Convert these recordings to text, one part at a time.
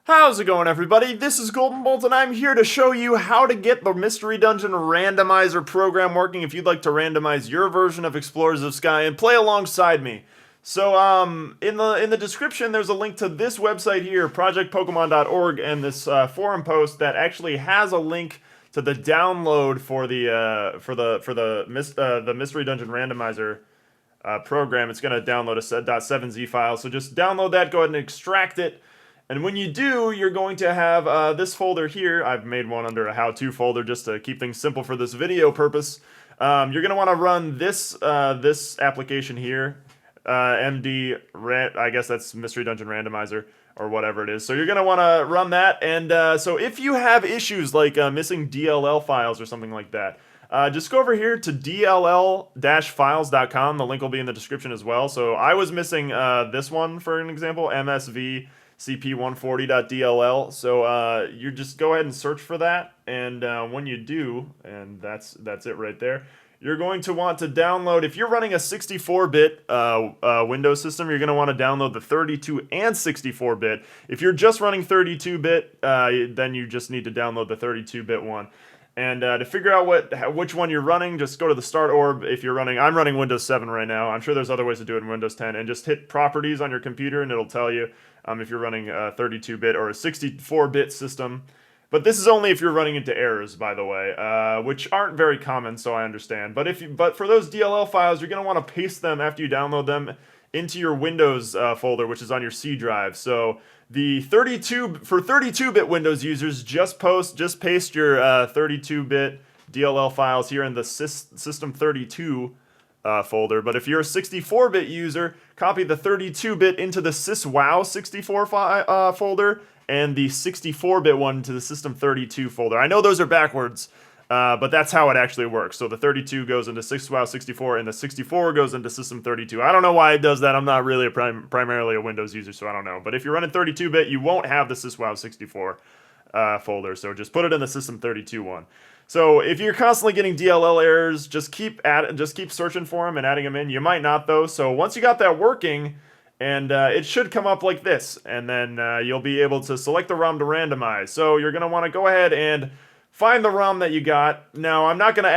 How's it going, everybody? This is GoldenBolt, and I'm here to show you how to get the Mystery Dungeon Randomizer program working if you'd like to randomize your version of Explorers of Sky and play alongside me. So, in the description, there's a link to this website here, projectpokemon.org, and this forum post that actually has a link to the download for the Mystery Dungeon Randomizer program. It's going to download a .7z file, so just download that, go ahead and extract it. And when you do, you're going to have this folder here. I've made one under a how-to folder just to keep things simple for this video purpose. You're going to want to run this application here, I guess that's Mystery Dungeon Randomizer or whatever it is. So you're going to want to run that. And so if you have issues like missing DLL files or something like that, just go over here to DLL-files.com. The link will be in the description as well. So I was missing this one, for an example, MSV. CP140.dll. So you just go ahead and search for that, and when you do, and that's it right there, you're going to want to download, if you're running a 64-bit Windows system, you're going to want to download the 32 and 64-bit. If you're just running 32-bit, then you just need to download the 32-bit one. And to figure out which one you're running, just go to the start orb. If you're running, I'm running Windows 7 right now. I'm sure there's other ways to do it in Windows 10. And just hit properties on your computer, and it'll tell you if you're running a 32-bit or a 64-bit system. But this is only if you're running into errors, by the way, which aren't very common, so I understand. But for those DLL files, you're going to want to paste them after you download them into your Windows folder, which is on your C drive. So the 32-bit Windows users, just paste your 32-bit DLL files here in the System32 folder. But if you're a 64-bit user, copy the 32-bit into the SysWow64 folder and the 64-bit one to the System32 folder. I know those are backwards, but that's how it actually works. So the 32 goes into SysWow64 and the 64 goes into System32. I don't know why it does that. I'm not really primarily a Windows user, so I don't know. But if you're running 32-bit, you won't have the SysWow64 folder. So just put it in the System32 one. So if you're constantly getting DLL errors, just keep searching for them and adding them in. You might not though. So once you got that working, and it should come up like this, and then you'll be able to select the ROM to randomize. So you're going to want to go ahead and find the ROM that you got. Now, I'm not going to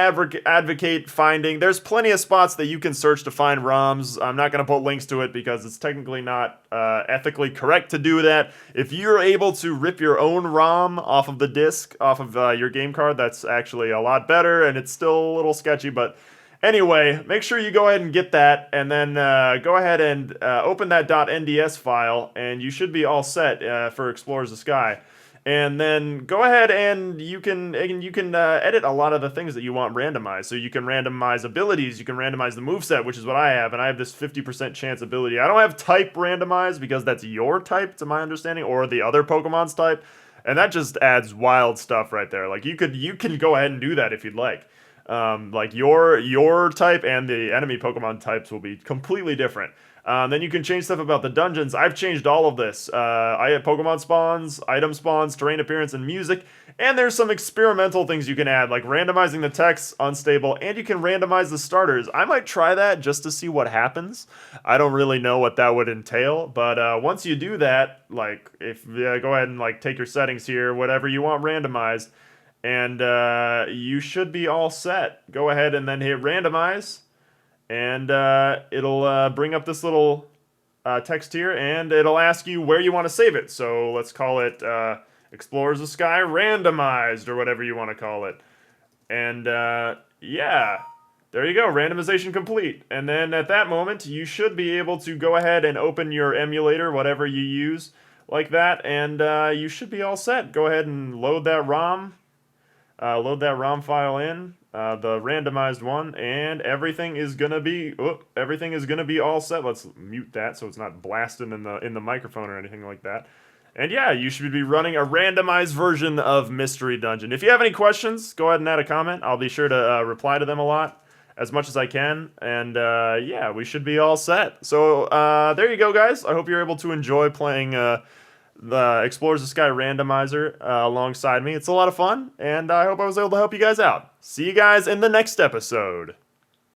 advocate finding. There's plenty of spots that you can search to find ROMs. I'm not going to put links to it because it's technically not ethically correct to do that. If you're able to rip your own ROM off of the disk, off of your game card, that's actually a lot better, and it's still a little sketchy, but anyway, make sure you go ahead and get that, and then go ahead and open that .nds file, and you should be all set for Explorers of Sky. And then go ahead and you can edit a lot of the things that you want randomized. So you can randomize abilities, you can randomize the moveset, which is what I have, and I have this 50% chance ability. I don't have type randomized because that's your type, to my understanding, or the other Pokemon's type, and that just adds wild stuff right there. Like you can go ahead and do that if you'd like. Like your type and the enemy Pokemon types will be completely different. Then you can change stuff about the dungeons. I've changed all of this. I have Pokemon spawns, item spawns, terrain appearance, and music. And there's some experimental things you can add, like randomizing the text, unstable, and you can randomize the starters. I might try that just to see what happens. I don't really know what that would entail, but once you do that, like go ahead and like take your settings here, whatever you want randomized, and you should be all set. Go ahead and then hit randomize. And it'll bring up this little text here, and it'll ask you where you want to save it. So let's call it Explorers of Sky Randomized, or whatever you want to call it. And yeah, there you go, randomization complete. And then at that moment, you should be able to go ahead and open your emulator, whatever you use, like that, and you should be all set. Go ahead and load that ROM file in. The randomized one, and everything is gonna be all set. Let's mute that so it's not blasting in the microphone or anything like that. And yeah, you should be running a randomized version of Mystery Dungeon. If you have any questions, go ahead and add a comment. I'll be sure to reply to them as much as I can. And yeah, we should be all set. So there you go, guys. I hope you're able to enjoy playing the Explorers of Sky randomizer alongside me. It's a lot of fun, and I hope I was able to help you guys out. See you guys in the next episode.